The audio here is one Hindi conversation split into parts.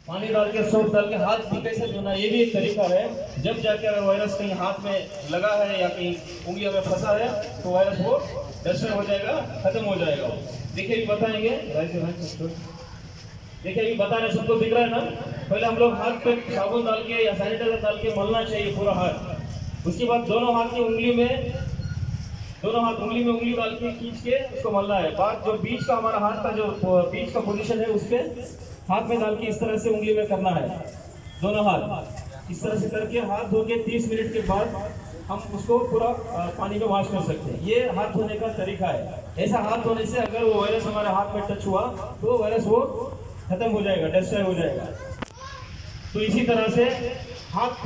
पानी डाल के सोप डाल के हाथ भी कैसे धोना, ये भी एक तरीका है। जब जाके अगर वायरस कहीं हाथ में लगा है या कहीं उंगलियों में फंसा है तो वायरस वो डिस्ट्रॉय हो जाएगा, खत्म हो जाएगा। देखिए अभी बताएंगे, देखिए अभी बता रहे, सबको दिख रहा है ना। पहले हम लोग हाथ पे साबुन डाल के या सैनिटाइजर डाल के मलना चाहिए पूरा हाथ। उसके बाद दोनों हाथ की उंगली में, दोनों हाथ उंगली में उंगली डाल के खींच के उसको मलना है। बाद जो बीच का हमारा हाथ का जो बीच का पोजीशन है उसके हाथ में डाल के इस तरह से उंगली में करना है। दोनों हाथ इस तरह से करके हाथ धो के 30 मिनट के बाद हम उसको पूरा पानी में वॉश कर सकते हैं। ये हाथ धोने का तरीका है। ऐसा हाथ धोने से अगर वो वायरस हमारे हाथ में टच हुआ तो वायरस वो खत्म हो जाएगा, डिस्ट्रॉय हो जाएगा। तो इसी तरह से हाथ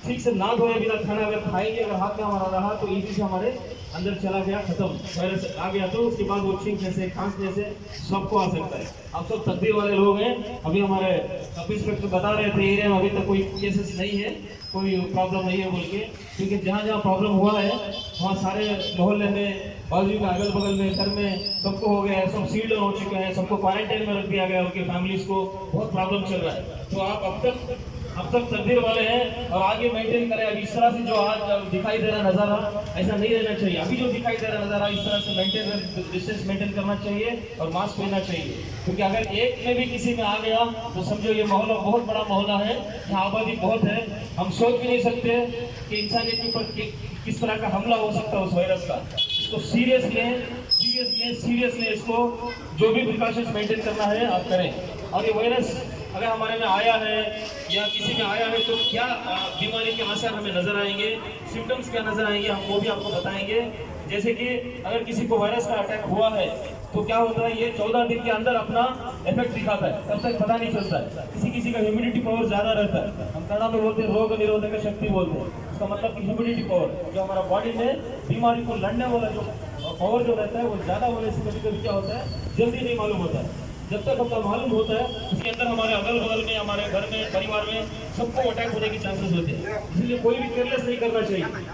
ठीक से ना धोए बिना खाना अगर खाएंगे, अगर हाथ में हमारा रहा तो इसी से हमारे अंदर चला गया, खत्म, वायरस आ गया तो उसके बाद वो छींक जैसे खांसने से सबको आ सकता है। आप सब तकदीर वाले लोग हैं। अभी हमारे सब इंस्पेक्टर बता रहे थे एरिया में अभी तक कोई केसेस नहीं है, कोई प्रॉब्लम नहीं है बोल के, क्योंकि जहाँ जहाँ प्रॉब्लम हुआ है वहाँ सारे मोहल्ले में, बाजू में, अगल बगल में, घर में सबको हो गया है, सब सील्ड हो चुके हैं, सबको क्वारंटाइन में रख दिया गया, उनके फैमिलीज को बहुत प्रॉब्लम चल रहा है। तो आप अब तक तकदीर वाले हैं और आगे मेंटेन करें। अभी इस तरह से जो आज दिखाई दे रहा नज़ारा ऐसा नहीं रहना चाहिए। अभी जो दिखाई दे रहा नज़ारा इस तरह से मेंटेन, डिस्टेंस मेंटेन करना चाहिए और मास्क पहनना चाहिए। क्योंकि अगर एक में भी किसी में आ गया तो समझो ये मोहल्ला बहुत बड़ा मोहल्ला है, यहाँ आबादी बहुत है। हम सोच भी नहीं सकते कि इंसानियत के ऊपर किस तरह का हमला हो सकता है उस वायरस का। इसको सीरियस लें, इसको जो भी प्रिकॉशंस मेंटेन करना है आप करें। और ये वायरस अगर हमारे में आया है या किसी में आया है तो क्या बीमारी के आसार हमें नजर आएंगे, सिम्टम्स क्या नजर आएंगे, हम वो भी आपको बताएंगे। जैसे कि अगर किसी को वायरस का अटैक हुआ है तो क्या होता है, ये 14 दिन के अंदर अपना इफेक्ट दिखाता है, तब तक पता नहीं चलता है। किसी का ह्यूमिडिटी पावर ज्यादा रहता है, हम कन्नड़ा में बोलते हैं रोग निरोधक शक्ति बोलते हैं। इसका मतलब कि ह्यूमिडिटी पावर जो हमारा बॉडी में बीमारी को लड़ने वाला जो पावर जो रहता है वो ज्यादा होने से कभी कभी क्या होता है, जल्दी नहीं मालूम होता है। जब तक हमको मालूम होता है उसके अंदर हमारे अगल बगल में, हमारे घर में, परिवार में सबको अटैक होने के चांसेस होते हैं। इसलिए कोई भी केयरलेस नहीं करना चाहिए।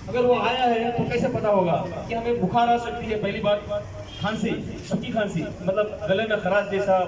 अगर वो आया है तो कैसे पता होगा कि हमें बुखार आ सकती है? पहली बात खांसी, सूखी खांसी, मतलब गले में खराश जैसा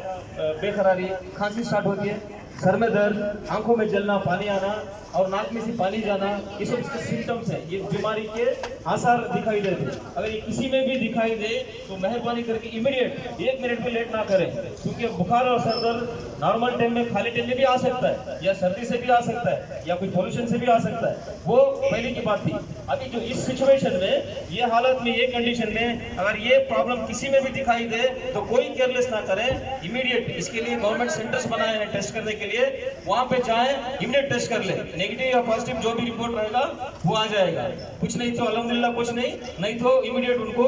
बेखरारी खांसी स्टार्ट होती है, सर में दर्द, आंखों में जलना, पानी आना और नाक में से पानी जाना, ये सब इसके सिम्टम्स हैं, ये बीमारी के आसार दिखाई देते हैं। अगर ये किसी में भी दिखाई दे तो मेहरबानी करके इमीडिएट 1 मिनट भी लेट ना करें, क्योंकि बुखार और सर दर्द नॉर्मल टाइम में, खाली टाइम में भी आ सकता है, या सर्दी से भी आ सकता है, या कोई पोल्यूशन से भी आ सकता है। वो पहले की बात थी। अभी जो इस सिचुएशन में, ये हालत में, ये कंडीशन में अगर ये प्रॉब्लम किसी में भी दिखाई दे तो कोई केयरलेस ना करें, इमीडिएट। इसके लिए गवर्नमेंट सेंटर्स बनाए हैं टेस्ट करने के लिए, वहां पे जाएं, इमीडिएट टेस्ट कर ले। नेगेटिव या पॉजिटिव जो भी रिपोर्ट रहेगा वो आ जाएगा। कुछ नहीं तो अल्हम्दुलिल्लाह कुछ नहीं तो इमीडिएट उनको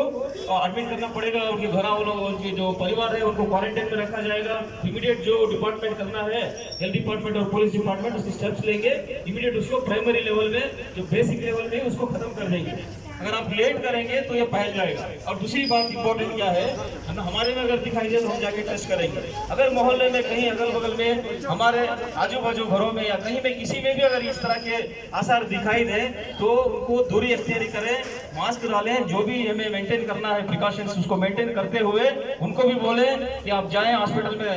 एडमिट करना पड़ेगा। उनके घर वालों, उनके जो परिवार है उनको क्वारंटाइन में रखा जाएगा। इमीडिएट जो डिपार्टमेंट करना है, हेल्थ डिपार्टमेंट और पुलिस डिपार्टमेंट, उसके स्टेप्स लेंगे, इमीडिएट उसको प्राइमरी लेवल में, जो बेसिक लेवल में उसको खत्म कर देंगे। अगर आप लेट करेंगे तो ये फैल जाएगा। और दूसरी बात इंपॉर्टेंट क्या है, हमारे में अगर दिखाई दे तो हम जाके टेस्ट करेंगे। अगर मोहल्ले में कहीं अगल बगल में, हमारे आजू बाजू घरों में या कहीं में किसी में भी अगर इस तरह के आसार दिखाई दे तो उनको दूरी अख्तियारी करें, मास्क डालें, जो भी हमें मेंटेन करना है प्रिकॉशंस उसको मेंटेन करते हुए उनको भी बोलें कि आप जाएं हॉस्पिटल में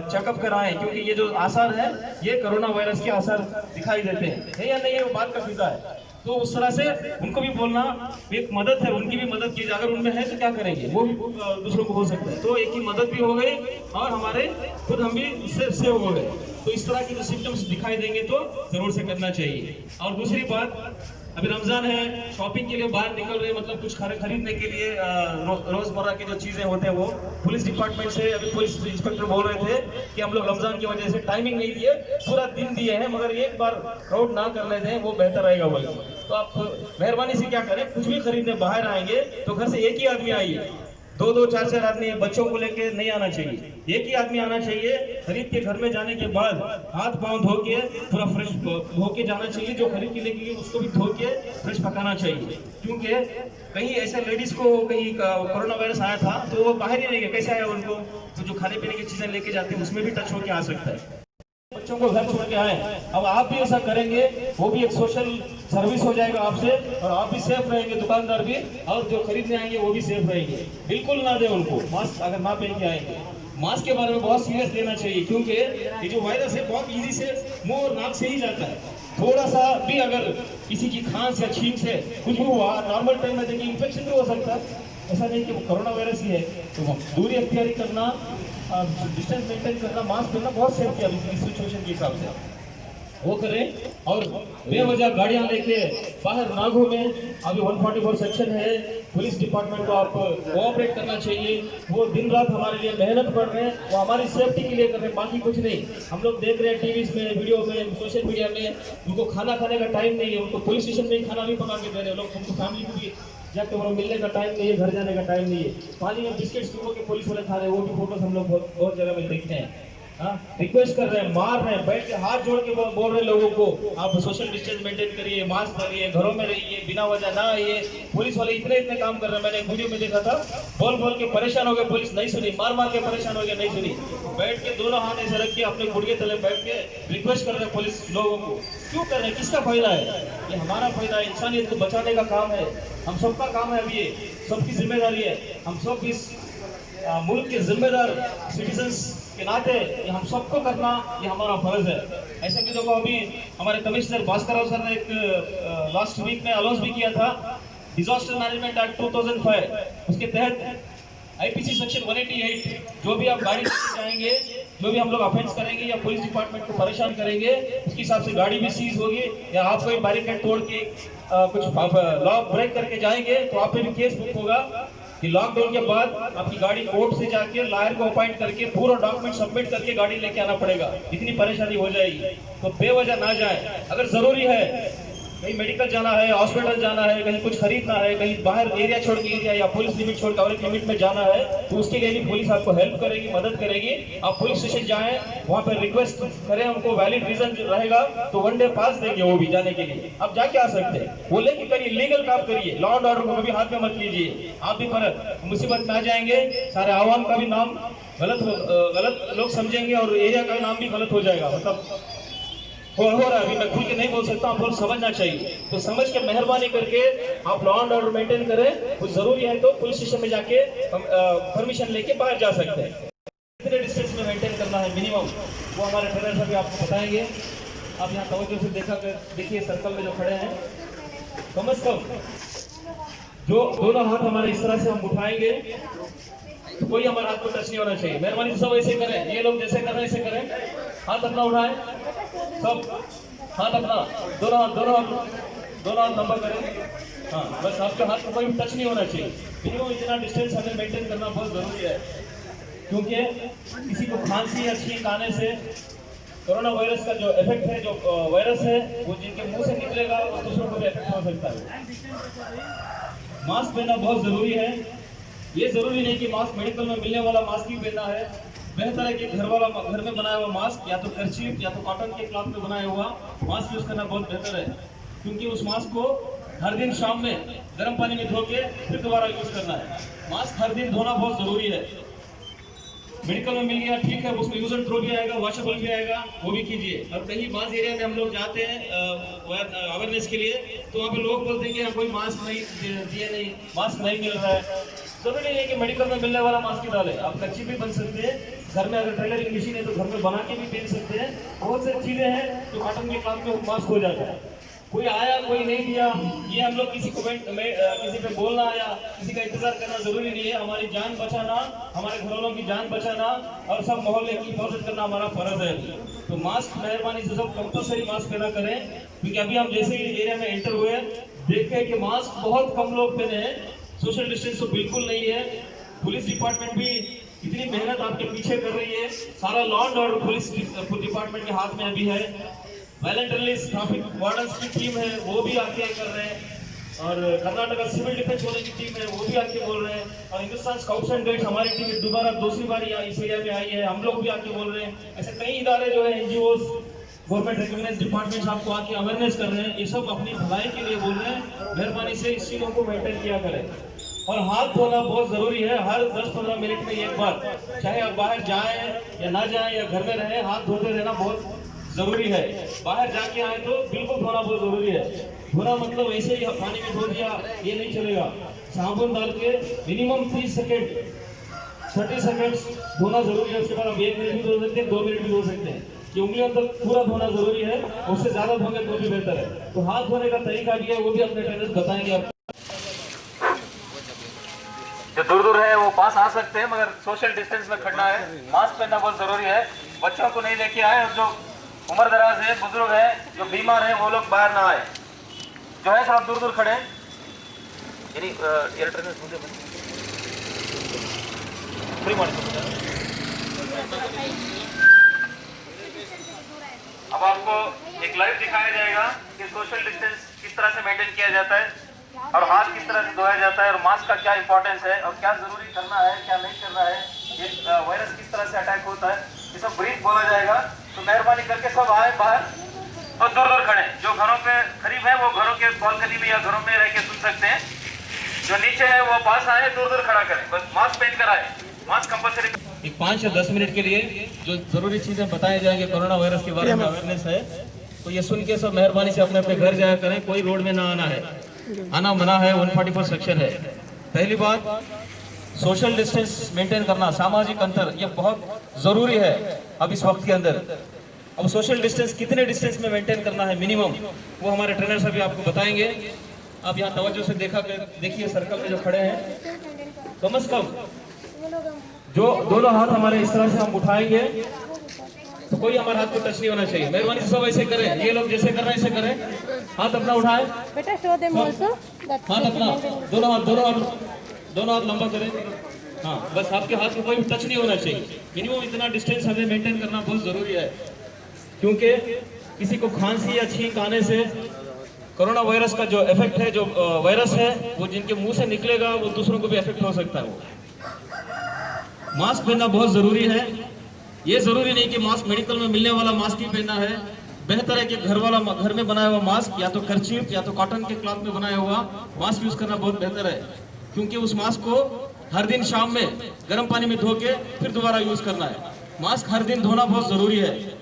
चेकअप कराएं, क्योंकि ये जो आसार है ये कोरोना वायरस के आसार दिखाई देते हैं, है या नहीं, ये बात का फिजा है। तो उस तरह से उनको भी बोलना एक मदद है, उनकी भी मदद कीजिए। अगर उनमें है तो क्या करेंगे, वो भी दूसरों को हो सकता है। तो एक की मदद भी हो गई और हमारे खुद हम भी उससे सेव हो गए। तो इस तरह के जो सिम्टम्स दिखाई देंगे तो जरूर से करना चाहिए। और दूसरी बात, अभी रमजान है, शॉपिंग के लिए बाहर निकल रहे, मतलब कुछ खरीदने के लिए रोजमर्रा की जो चीजें होते हैं वो पुलिस डिपार्टमेंट से, अभी पुलिस इंस्पेक्टर बोल रहे थे कि हम लोग रमजान की वजह से टाइमिंग नहीं दिए, पूरा दिन दिए हैं, मगर एक बार क्राउड ना कर लेते हैं वो बेहतर रहेगा बोले। तो आप मेहरबानी से क्या करें, कुछ भी खरीदने बाहर आएंगे तो घर से एक ही आदमी आइए, 2-2, 4-4 आदमी बच्चों को लेके नहीं आना चाहिए, एक ही आदमी आना चाहिए। खरीद के घर में जाने के बाद हाथ पांव धो के पूरा फ्रेश धो के जाना चाहिए। जो खरीद के लेके उसको भी धो के फ्रेश पकाना चाहिए, क्योंकि कहीं ऐसे लेडीज को कहीं कोरोना वायरस आया था तो वो बाहर ही नहीं गए, कैसे आया उनको, तो जो खाने पीने की चीजें लेके जाते हैं उसमें भी टच होके आ सकता है। बच्चों को घर छोड़ के आए, अब आप भी ऐसा करेंगे, वो भी एक सोशल सर्विस हो जाएगा आपसे, और आप भी सेफ रहेंगे, दुकानदार भी, और जो खरीदने आएंगे वो भी सेफ रहेंगे। बिल्कुल ना दे उनको मास्क अगर ना पहन के आएंगे। मास्क के बारे में बहुत सीरियस लेना चाहिए, क्योंकि ये जो वायरस है बहुत इजी से मुंह और नाक से ही जाता है। थोड़ा सा भी अगर किसी की खांस या छींक से कुछ भी हुआ, नॉर्मल टाइम में देखिए इन्फेक्शन भी हो सकता है, ऐसा नहीं कि वो कोरोना वायरस ही है। तो दूरी अख्तियारी करना, डिस्टेंस मेंटेन करना, मास्क पहनना बहुत सेफ्टी है अभी इस सिचुएशन के हिसाब से, वो करें। और बेवजह गाड़ियां लेके बाहर ना घूमें। अभी 144 सेक्शन है, पुलिस डिपार्टमेंट को आप कोऑपरेट करना चाहिए। वो दिन रात हमारे लिए मेहनत कर रहे हैं, वो हमारी सेफ्टी के लिए कर रहे हैं, बाकी कुछ नहीं। हम लोग देख रहे हैं टीवी में, वीडियो में, सोशल मीडिया में, उनको खाना खाने का टाइम नहीं है, उनको पुलिस स्टेशन में ही खाना नहीं बना के दे रहे लोग, उनको फैमिली को भी जाके वहाँ मिलने का टाइम नहीं है, घर जाने का टाइम नहीं है। पानी में बिस्किट्स डुबो के पुलिस वाले खा रहे हैं, वो भी फोटोज हम लोग बहुत जगह में देखते हैं। रिक्वेस्ट कर रहे हैं, मार रहे हैं, बैठ के हाथ जोड़ के बोल रहे हैं लोगों को, आप सोशल डिस्टेंस मेंटेन करिए, मास्क पहनिए, घरों में रहिए, बिना वजह ना आइए। पुलिस वाले इतने काम कर रहे हैं, मैंने एक वीडियो में देखा था, बोल के परेशान हो गए, पुलिस नहीं सुनी, मार के परेशान हो गए, नहीं सुनी। बैठ के दोनों हाथ ऐसे रख के अपने गुड़गे तले बैठ के रिक्वेस्ट कर रहे हैं पुलिस लोगों को। क्यों कर रहे हैं, किसका फायदा है? ये हमारा फायदा है, इंसानियत को बचाने का काम है, हम सबका काम है। अभी ये सबकी जिम्मेदारी है, हम सब इस मुल्क के जिम्मेदार सिटीजन्स के नाते ये हम सबको करना, ये हमारा फर्ज है। ऐसे भी देखो, अभी हमारे कमिश्नर भास्कर राव सर ने एक लास्ट वीक में अनाउंस भी किया था, डिजास्टर मैनेजमेंट एक्ट 2005, उसके तहत आईपीसी सेक्शन 188, जो भी आप गाड़ी लेके जाएंगे, जो भी हम लोग ऑफेंस करेंगे या पुलिस डिपार्टमेंट को परेशान करेंगे, उसके हिसाब से गाड़ी भी सीज होगी, या आप कोई बैरिकेड तोड़ के कुछ लॉ ब्रेक करके जाएंगे तो आप पे भी केस बुक होगा। कि लॉकडाउन के बाद आपकी गाड़ी कोर्ट से जाके लॉयर को अपॉइंट करके पूरा डॉक्यूमेंट सबमिट करके गाड़ी लेके आना पड़ेगा, इतनी परेशानी हो जाएगी। तो बेवजह ना जाए, अगर जरूरी है, कहीं मेडिकल जाना है, हॉस्पिटल जाना है, कहीं कुछ खरीदना है, कहीं बाहर एरिया छोड़ के एरिया या पुलिस लिमिट छोड़ के और एक लिमिट में जाना है, तो उसके लिए भी पुलिस आपको हेल्प करेगी, मदद करेगी। आप पुलिस स्टेशन जाएं, वहाँ पर रिक्वेस्ट करें, उनको वैलिड रीजन रहेगा तो 1 डे पास देंगे वो भी जाने के लिए, आप जाके आ सकते हैं। वो लेके करिए, लीगल काम करिए, लॉ एंड ऑर्डर को कभी हाथ में मत लीजिए, आप भी पर मुसीबत में आ जाएंगे, सारे आवाम का भी नाम गलत लोग समझेंगे और एरिया का नाम भी गलत हो जाएगा। मतलब हो रहा है, अभी मैं खुल के नहीं बोल सकता, आप लोग समझना चाहिए। तो समझ के मेहरबानी करके आप लॉ एंड ऑर्डर मेंटेन करें, कुछ जरूरी है तो पुलिस स्टेशन में जाके परमिशन लेके बाहर जा सकते हैं। कितने डिस्टेंस में मेंटेन करना है मिनिमम, वो हमारे ट्रेनर सभी आपको बताएंगे। आप यहाँ तवज्जो से देखिए, सर्कल में जो खड़े हैं, कम से कम जो दोनों हाथ हमारे इस तरह से हम उठाएंगे तो कोई हमारे हाथ को टच नहीं होना चाहिए। मेहरबानी से सब ऐसे करें, ये लोग जैसे कर रहे हैं ऐसे करें, हाथ अपना उठाएं, सब हाथ अपना, दोनों हाथ लंबा करें। हाँ, बस आपके हाथ को कोई भी टच नहीं होना चाहिए। मिनिमम इतना डिस्टेंस हमें मेंटेन करना बहुत जरूरी है, क्योंकि किसी को खांसी या छींक आने से कोरोना वायरस का जो इफेक्ट है, जो वायरस है, वो जिनके मुंह से निकलेगा वो दूसरों को भी इफेक्ट हो सकता है। मास्क पहनना बहुत जरूरी है। ये जरूरी नहीं कि मास्क मेडिकल में मिलने वाला मास्क ही पहनना है, बेहतर है कि घर में बनाया हुआ मास्क, या तो कर्चीफ या तो कॉटन के क्लॉथ में बनाया हुआ मास्क यूज करना बहुत बेहतर है, क्योंकि उस मास्क को हर दिन शाम में गर्म पानी में धो के फिर दोबारा यूज करना है। मास्क हर दिन धोना बहुत जरूरी है। मेडिकल में मिल गया ठीक है, उसमें यूज एंड थ्रो भी आएगा, वॉशेबल भी आएगा, वो भी कीजिए। और कहीं बाज़ एरिया में हम लोग जाते हैं अवेयरनेस के लिए, तो वहाँ पे लोग बोलते हैं कि कोई मास्क नहीं दिए, नहीं मास्क नहीं मिल रहा है। जरूरी नहीं है कि मेडिकल में मिलने वाला मास्क ही डालें, आप कच्ची भी बन सकते हैं, घर में अगर टेलरिंग मशीन है तो घर में बना के भी पहन सकते हैं। बहुत सारी चीज़ें हैं जो कॉटन के क्लॉथ में मास्क हो जाता है। कोई आया कोई नहीं दिया, ये हम लोग किसी पे बोलना या किसी का इंतजार करना जरूरी नहीं है। हमारी जान बचाना, हमारे घर वालों की जान बचाना और सब मोहल्ले की हिफाजत करना हमारा फर्ज है। तो मास्क मेहरबानी से सब कंपलसरी मास्क पहना करें, क्योंकि अभी हम जैसे ही एरिया में एंटर हुए देखते हैं कि मास्क बहुत कम लोग पहने हैं, सोशल डिस्टेंस तो बिल्कुल नहीं है। पुलिस डिपार्टमेंट भी इतनी मेहनत आपके पीछे कर रही है, सारा law and order police department के हाथ में अभी है। वॉलंटियरली ट्रैफिक वार्डन्स की टीम है, वो भी आके कर रहे हैं, और कर्नाटका सिविल डिफेंस वाले की टीम है, वो भी आके बोल रहे हैं, और हिंदुस्तान स्काउट्स एंड गाइड्स हमारी टीम दोबारा दूसरी बार इस एरिया में आई है, हम लोग भी आके बोल रहे हैं। ऐसे कई इदारे जो है, एनजीओज, गवर्नमेंट रिकॉग्नाइज्ड डिपार्टमेंट्स आपको आके अवेयरनेस कर रहे हैं, ये सब अपनी भलाई के लिए बोल रहे हैं। मेहरबानी से इस चीज़ों को मेंटेन किया करें। और हाथ धोना बहुत जरूरी है, हर 10-15 मिनट में एक बार, चाहे आप बाहर जाएं या ना जाएं या घर में रहें, हाथ धोते रहना बहुत जरूरी है। बाहर जाके आए तो बिल्कुल धोना बहुत जरूरी है। धोना मतलब ऐसे ही पानी में धो दिया ये नहीं चलेगा, साबुन डाल के मिनिमम 30 सेकेंड 30 सेकेंड्स धोना जरूरी है। उसके बाद हम 1 मिनट भी धो सकते हैं, 2 मिनट भी धो सकते हैं। कि उंगलियों तक पूरा धोना जरूरी है, उससे ज्यादा धोने तो भी बेहतर है। तो हाथ धोने का तरीका भी है, वो भी अपने ट्रेनर्स बताएंगे आपको। जो दूर दूर है वो पास आ सकते हैं, मगर सोशल डिस्टेंस में खड़ना है, मास्क पहनना बहुत जरूरी है। बच्चों को नहीं लेके आए, और जो उम्र दराज है, बुजुर्ग है, जो बीमार है, वो लोग बाहर ना आए। जो है सब दूर दूर खड़े। यानी एयर ट्रेनर्स मुझे फ्री अब आपको एक लाइव दिखाया जाएगा कि सोशल डिस्टेंस किस तरह से मेंटेन किया जाता है, और हाथ किस तरह से धोया जाता है, और मास्क का क्या इंपॉर्टेंस है, और क्या जरूरी करना है, क्या नहीं करना है, ये वायरस किस तरह से अटैक होता है, ये सब ब्रीफ बोला जाएगा। तो मेहरबानी करके सब आए बाहर और दूर दूर खड़े। जो घरों पे करीब है वो घरों के बालकनी में या घरों में रह के सुन सकते हैं। जो नीचे है वो पास आए, दूर दूर खड़ा करें, बस मास्क पहन कर आए। Mask compulsory. एक 5 या 10 मिनट के लिए जो जरूरी चीजें बताई जाएंगे कोरोना वायरस के बारे में अवेयरनेस है, तो ये सुन के सब मेहरबानी से अपने अपने घर जाया करें। कोई रोड में ना आना है, आना मना है, 144 सेक्शन है। पहली बात, सोशल डिस्टेंस मेंटेन करना, सामाजिक अंतर, ये बहुत जरूरी है अब इस वक्त के अंदर। अब सोशल डिस्टेंस कितने डिस्टेंस में मेंटेन करना है मिनिमम, वो हमारे ट्रेनर अभी आपको बताएंगे। आप यहाँ तवज्जो से देखिए, सर्कल में जो खड़े हैं, कम से कम जो दोनों हाथ हमारे इस तरह से हम उठाएंगे, तो कोई हमारे हाथ को टच नहीं होना चाहिए। मेहरबानी से सब ऐसे करें, ये लोग जैसे कर रहे हैं ऐसे करें। हाथ अपना उठाए, हाथ अपना, दोनों हाथ लंबा करें। हाँ, बस आपके हाथ को कोई भी टच नहीं होना चाहिए। मिनिमम इतना डिस्टेंस हमें मेंटेन करना बहुत जरूरी है, क्योंकि किसी को खांसी या छींक आने से कोरोना वायरस का जो इफेक्ट है, जो वायरस है, वो जिनके मुंह से निकलेगा वो दूसरों को भी इफेक्ट हो सकता है। मास्क पहनना बहुत जरूरी है। ये जरूरी नहीं कि मास्क मेडिकल में मिलने वाला मास्क ही पहनना है। बेहतर है कि घर में बनाया हुआ मास्क, या तो कर्चीफ या तो कॉटन के क्लॉथ में बनाया हुआ मास्क यूज करना बहुत बेहतर है, क्योंकि उस मास्क को हर दिन शाम में गर्म पानी में धो के फिर दोबारा यूज करना है। मास्क हर दिन धोना बहुत जरूरी है।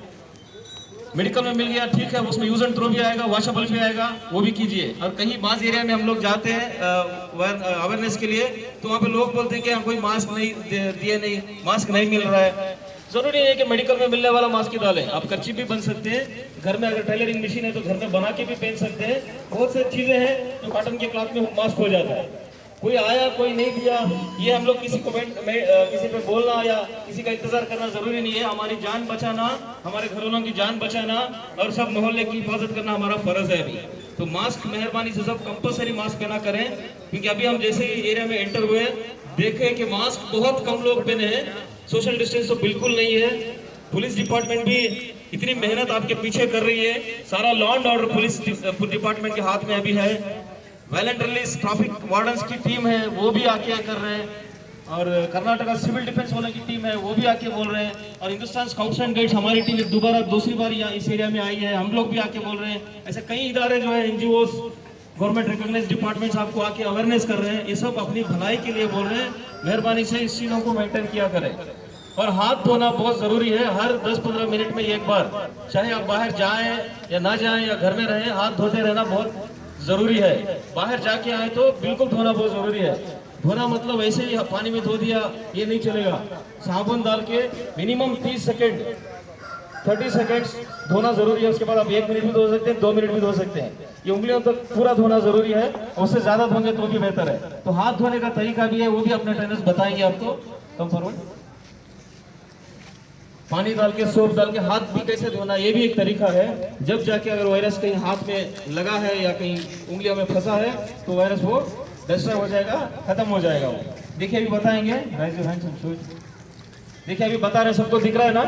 मेडिकल में मिल गया ठीक है, उसमें यूज एंड थ्रो भी आएगा, वॉशेबल भी आएगा, वो भी कीजिए। और कहीं बाज एरिया में हम लोग जाते हैं अवेयरनेस के लिए, तो वहाँ पे लोग बोलते हैं कि कोई मास्क नहीं दिए, नहीं मास्क नहीं मिल रहा है। जरूरी नहीं है कि मेडिकल में मिलने वाला मास्क ही डालें, आप कर्चीफ भी बन सकते हैं। घर में अगर टेलरिंग मशीन है तो घर में बना के भी पहन सकते हैं। बहुत सारी चीजें हैं जो कॉटन के क्लॉथ में मास्क हो जाता है। कोई आया कोई नहीं दिया, ये हम लोग किसी कमेंट में किसी पे बोलना या किसी का इंतजार करना जरूरी नहीं है। हमारी जान बचाना, हमारे घरों की जान बचाना और सब मोहल्ले की हिफाजत करना हमारा फर्ज है अभी। तो मास्क मेहरबानी से सब कंपलसरी मास्क पहना करें, क्योंकि अभी हम जैसे ही एरिया में एंटर हुए देखे कि मास्क बहुत कम लोग पहने हैं, सोशल डिस्टेंस तो बिल्कुल नहीं है। पुलिस डिपार्टमेंट भी इतनी मेहनत आपके पीछे कर रही है, सारा law and order police department के हाथ में अभी है। वॉलंटरली ट्रैफिक वार्डन्स की टीम है, वो भी आके कर रहे हैं, और कर्नाटका सिविल डिफेंस वालों की टीम है, वो भी आके बोल रहे हैं, और हिंदुस्तान स्काउट्स एंड गाइड्स हमारी टीम दूसरी बार यहाँ इस एरिया में आई है, हम लोग भी आके बोल रहे हैं। ऐसे कई इदारे जो है, एनजीओ, गवर्नमेंट रिकॉग्नाइज्ड डिपार्टमेंट्स आपको आके अवेयरनेस कर रहे हैं। ये सब अपनी भलाई के लिए बोल रहे हैं। मेहरबानी से इस चीज़ों को मेंटेन किया करें। और हाथ धोना बहुत जरूरी है, हर 10-15 मिनट में एक बार, चाहे आप बाहर जाएं या ना जाएं या घर में रहें, हाथ धोते रहना बहुत जरूरी है। बाहर जाके आए तो बिल्कुल धोना बहुत जरूरी है। धोना मतलब ऐसे ही पानी में धो दिया ये नहीं चलेगा, साबुन डाल के मिनिमम 30 सेकेंड 30 सेकेंड्स धोना जरूरी है। उसके बाद आप 1 मिनट भी धो सकते हैं, 2 मिनट भी धो सकते हैं। ये उंगलियों तक पूरा धोना जरूरी है, उससे ज्यादा धोंगे तो भी बेहतर है। तो हाथ धोने का तरीका भी है, वो भी अपने ट्रेनर्स बताएंगे आपको। Come forward. पानी डाल के, सोप डाल के हाथ भी कैसे धोना, ये भी एक तरीका है। जब जाके अगर वायरस कहीं हाथ में लगा है या कहीं उंगलियों में फंसा है तो वायरस वो डिस्ट्रॉय हो जाएगा, खत्म हो जाएगा वो। देखिए अभी बताएंगे, देखिए अभी बता रहे, सबको दिख रहा है ना।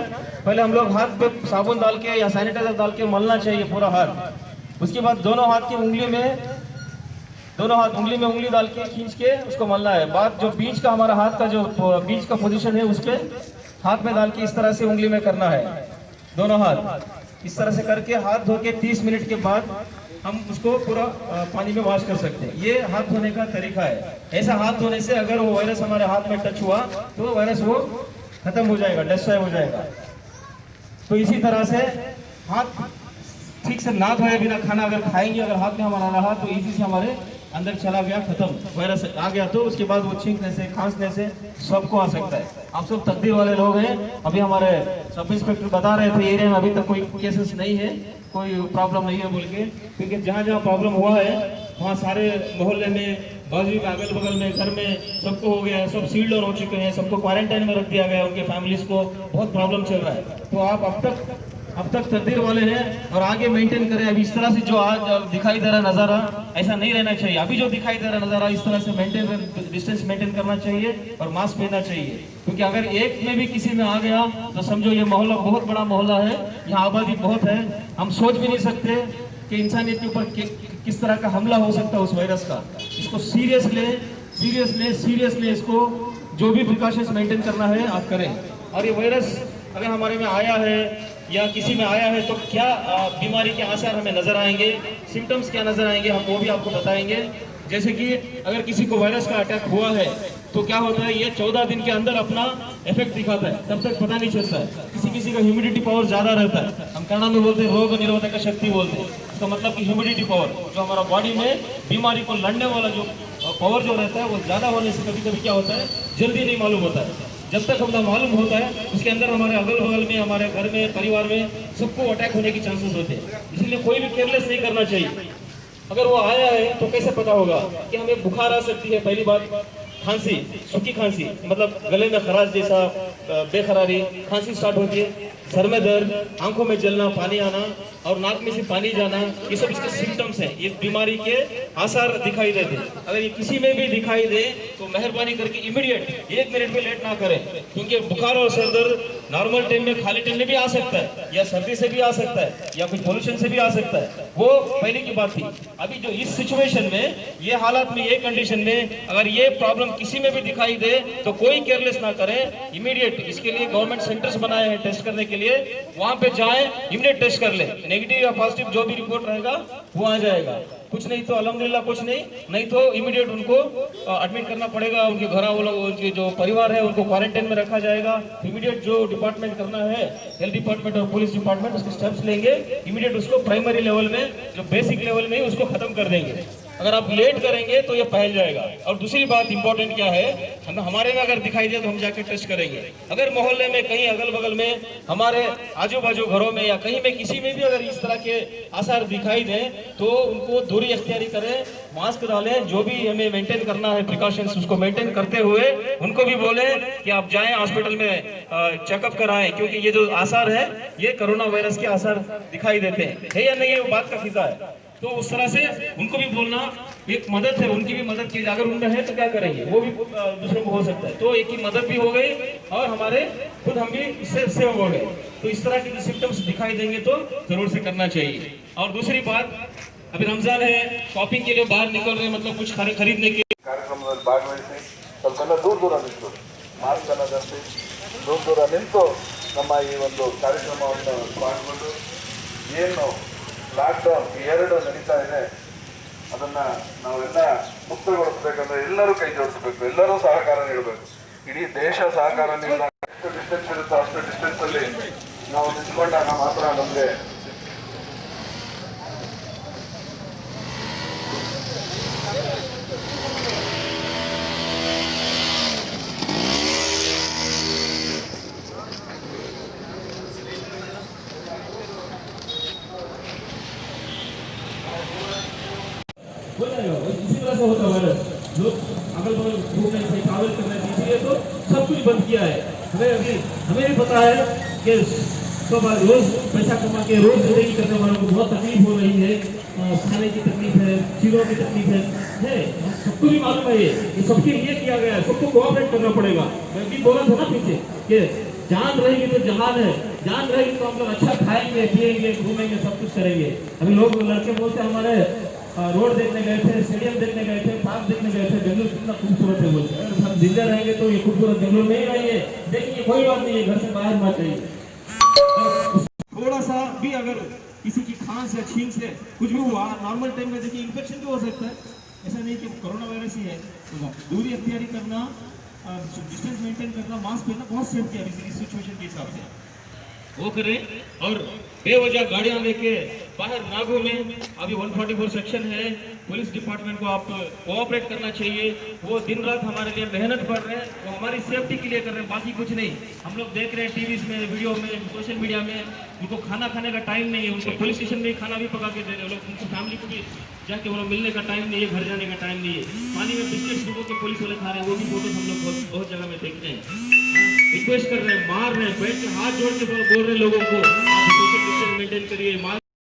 पहले हम लोग हाथ पे साबुन डाल के या सैनिटाइजर डाल के मलना चाहिए पूरा हाथ। उसके बाद दोनों हाथ की उंगली में उंगली डाल के खींच के उसको मलना है। बाद जो बीच का हमारा हाथ का जो बीच का पोजीशन है उस पर हाथ में डाल के इस तरह से उंगली में करना है। दोनों हाथ इस तरह से करके हाथ धो के 30 मिनट के बाद हम उसको पूरा पानी में वॉश कर सकते हैं। ये हाथ धोने का तरीका है। ऐसा हाथ धोने से अगर वो वायरस हमारे हाथ में टच हुआ तो वायरस वो खत्म हो जाएगा, डिस्ट्रॉय हो जाएगा। तो इसी तरह से हाथ ठीक से ना धोए बिना खाना अगर खाएंगे, अगर हाथ में हमारा रहा तो इसी से हमारे अंदर चला गया, खत्म, वायरस आ गया तो उसके बाद वो छींकने से खांसने से सबको आ सकता है। हम सब तकदीर वाले लोग हैं। अभी हमारे सब इंस्पेक्टर बता रहे थे एरिया में अभी तक कोई केसेस नहीं है, कोई प्रॉब्लम नहीं है बोल के, क्योंकि जहाँ जहाँ प्रॉब्लम हुआ है वहाँ सारे मोहल्ले में, बाजू में, अगल बगल में, घर में सबको हो गया है, सब सील डाउन हो चुके हैं, सबको क्वारंटाइन में रख दिया गया है, उनके फैमिलीज को बहुत प्रॉब्लम चल रहा है। तो आप अब तक तकदीर वाले हैं और आगे मेंटेन करें। अभी इस तरह से जो आज दिखाई दे रहा नज़ारा ऐसा नहीं रहना चाहिए। अभी जो दिखाई दे रहा नज़ारा इस तरह से डिस्टेंस मेंटेन करना चाहिए और मास्क पहनना चाहिए, क्योंकि अगर एक में भी किसी में आ गया तो समझो ये मोहल्ला बहुत बड़ा मोहल्ला है, यहाँ आबादी बहुत है। हम सोच भी नहीं सकते कि इंसानियत के ऊपर किस तरह का हमला हो सकता है उस वायरस का। इसको सीरियसली इसको जो भी प्रिकॉशंस मेंटेन करना है आप करें। और ये वायरस अगर हमारे में आया है या किसी में आया है तो क्या बीमारी के आसार हमें नजर आएंगे, सिम्टम्स क्या नजर आएंगे, हम वो भी आपको बताएंगे। जैसे कि अगर किसी को वायरस का अटैक हुआ है तो क्या होता है, ये 14 दिन के अंदर अपना इफेक्ट दिखाता है, तब तक पता नहीं चलता है। किसी का ह्यूमिडिटी पावर ज्यादा रहता है, हम कन्नड़ में बोलते हैं रोग निरोधक शक्ति बोलते हैं। इसका मतलब कि ह्यूमिडिटी पावर जो हमारा बॉडी में बीमारी को लड़ने वाला जो पावर जो रहता है वो ज्यादा होने से कभी कभी क्या होता है, जल्दी नहीं मालूम होता है। जब तक हमको मालूम होता है उसके अंदर हमारे अगल बगल में, हमारे घर में, परिवार में सबको अटैक होने की चांसेस होते हैं। इसलिए कोई भी केयरलेस नहीं करना चाहिए। अगर वो आया है तो कैसे पता होगा कि हमें बुखार आ सकती है, पहली बात खांसी, सूखी खांसी, मतलब गले में खराश जैसा बेखरारी खांसी स्टार्ट होती है, सर में दर्द, आंखों में जलना, पानी आना और नाक में से पानी जाना, ये सब इसके सिम्टम्स हैं, ये बीमारी के आसार दिखाई देते हैं। अगर ये किसी में भी दिखाई दे तो मेहरबानी करके इमीडिएट 1 मिनट भी लेट ना करें, क्योंकि बुखार और सर दर्द नॉर्मल टाइम में, खाली टाइम में भी आ सकता है, या सर्दी से भी आ सकता है, या कुछ पोल्यूशन से भी आ सकता है। वो पहले की बात थी। अभी जो इस सिचुएशन में, ये हालात में, ये कंडीशन में अगर ये प्रॉब्लम किसी में भी दिखाई दे तो कोई केयरलेस ना करें, इमीडिएट। इसके लिए गवर्नमेंट सेंटर्स बनाए हैं टेस्ट करने के लिए, वहां पे जाएं, इमीडिएट टेस्ट कर ले, नेगेटिव या पॉजिटिव जो भी रिपोर्ट रहेगा वो आ जाएगा। कुछ नहीं तो अल्हम्दुलिल्लाह कुछ नहीं तो इमीडिएट उनको एडमिट करना पड़ेगा, उनके घर वालों, उनके जो परिवार है उनको क्वारंटाइन में रखा जाएगा। इमीडिएट जो डिपार्टमेंट करना है, हेल्थ डिपार्टमेंट और पुलिस डिपार्टमेंट, उसके स्टेप्स लेंगे, इमीडिएट उसको प्राइमरी लेवल में, जो बेसिक लेवल में उसको खत्म कर देंगे। अगर आप लेट करेंगे तो ये फैल जाएगा। और दूसरी बात इंपॉर्टेंट क्या है, हमारे में अगर दिखाई दे तो हम जाके टेस्ट करेंगे। अगर मोहल्ले में कहीं अगल बगल में, हमारे आजू बाजू घरों में या कहीं में किसी में भी अगर इस तरह के आसार दिखाई दें तो उनको दूरी अख्तियारी करें, मास्क डालें, जो भी हमें मेंटेन करना है प्रिकॉशंस उसको मेंटेन करते हुए उनको भी बोलें कि आप जाएं हॉस्पिटल में चेकअप कराएं, क्योंकि ये जो आसार है ये कोरोना वायरस के आसार दिखाई देते हैं, या नहीं, ये बात का फिजा है। तो उस तरह से उनको भी बोलना एक मदद है, उनकी भी मदद की, अगर उनमें है तो क्या करेंगे, वो भी दूसरों को हो सकता है। तो एक ही मदद भी हो गई और हमारे खुद हम भी इससे सेव हो गए। तो इस तरह के सिम्टम्स दिखाई देंगे तो जरूर से करना चाहिए। और दूसरी बात, अभी रमजान है, शॉपिंग के लिए बाहर निकल रहे हैं, मतलब कुछ खरीदने के ಕಾರ್ಯಕ್ರಮದಲ್ಲಿ ಭಾಗವಹಿಸಿ ಸ್ವಲ್ಪ ದೂರ ನಿಂತು ಮಾಸ್ಕ್ ಅನ್ನು ಧರಿಸಿ ದೂರ ನಿಂತು ನಮ್ಮ ಈ ಒಂದು ಕಾರ್ಯಕ್ರಮವನ್ನು ಪಾಲ್ಗೊಂಡು ಏನು ಲಾಕ್ಡೌನ್ 2 ನಡೀತಾ ಇದೆ ಅದನ್ನು ನಾವೆಲ್ಲ ಮುಕ್ತಗೊಳಿಸಬೇಕಂದ್ರೆ ಎಲ್ಲರೂ ಕೈ ಜೋಡಿಸಬೇಕು, ಎಲ್ಲರೂ ಸಹಕಾರ ನೀಡಬೇಕು, ಇಡೀ ದೇಶ ಸಹಕಾರ ನೀಡಿದಾಗ ಎಷ್ಟು ಡಿಸ್ಟೆನ್ಸ್ ಇರುತ್ತೋ ಅಷ್ಟು ಡಿಸ್ಟೆನ್ಸಲ್ಲಿ ನಾವು ನಿಂತ್ಕೊಂಡಾಗ ಮಾತ್ರ ನಮಗೆ इसी तरह से होता है। लोग अगल बगल घूमने से, ट्रैवल करने से, इसीलिए तो सब कुछ बंद किया है। हमें भी पता है कि सब रोज पैसा कमा के रोज जिंदगी करने वालों को बहुत तकलीफ हो रही है, खाने की तकलीफ है, चीज़ों की तकलीफ है, सबको भी मालूम है ये सबके लिए किया गया है, सबको कोऑपरेट करना पड़ेगा। मैं भी बोला था ना पीछे कि जान रहेगी तो जहान है, जान रहेगी तो हम लोग अच्छा खाएंगे, पिएंगे, घूमेंगे, सब कुछ करेंगे। अभी लोग लड़के बोलते हमारे रोड देखने गए थे, स्टेडियम देखने गए थे, पार्क देखने गए थे, बेंगलुरु कितना खूबसूरत है बोलते हैं। अगर हम जिंदा रहेंगे तो ये खूबसूरत बेंगलुरु में ही रहेंगे, देखिए कोई बात नहीं है, घर से बाहर मत जाइए। थोड़ा सा भी अगर किसी की खांस या छींक से कुछ भी हुआ नॉर्मल टाइम में, देखिए इन्फेक्शन भी हो सकता है, ऐसा नहीं कि कोरोना वायरस ही है। तो दूरी अख्तियारी करना, डिस्टेंस मेंटेन करना, मास्क पहनना बहुत सेफ किया इस सिचुएशन के हिसाब से वो करें। और बेवजह गाड़ियां लेके बाहर ना घूमें। अभी 144 सेक्शन है, पुलिस डिपार्टमेंट को आप कोऑपरेट करना चाहिए। वो दिन रात हमारे लिए मेहनत कर रहे हैं, वो हमारी सेफ्टी के लिए कर रहे हैं, बाकी कुछ नहीं। हम लोग देख रहे हैं टीवी में, वीडियो में, सोशल मीडिया में, उनको खाना खाने का टाइम नहीं है, उनको पुलिस स्टेशन में खाना भी पका के दे रहे हैं लोग, उनको फैमिली को भी जाके वो लोग मिलने का टाइम नहीं है, घर जाने का टाइम नहीं है। पानी में बिस्किट डुबो के पुलिस वाले खा रहे हैं, वो भी फोटो हम लोग बहुत जगह में देखते हैं। रिक्वेस्ट कर रहे हैं, मार रहे हैं, बैठ के हाथ जोड़ के बोल रहे हैं लोगों को आप सोशल डिस्टेंस मेंटेन करिए।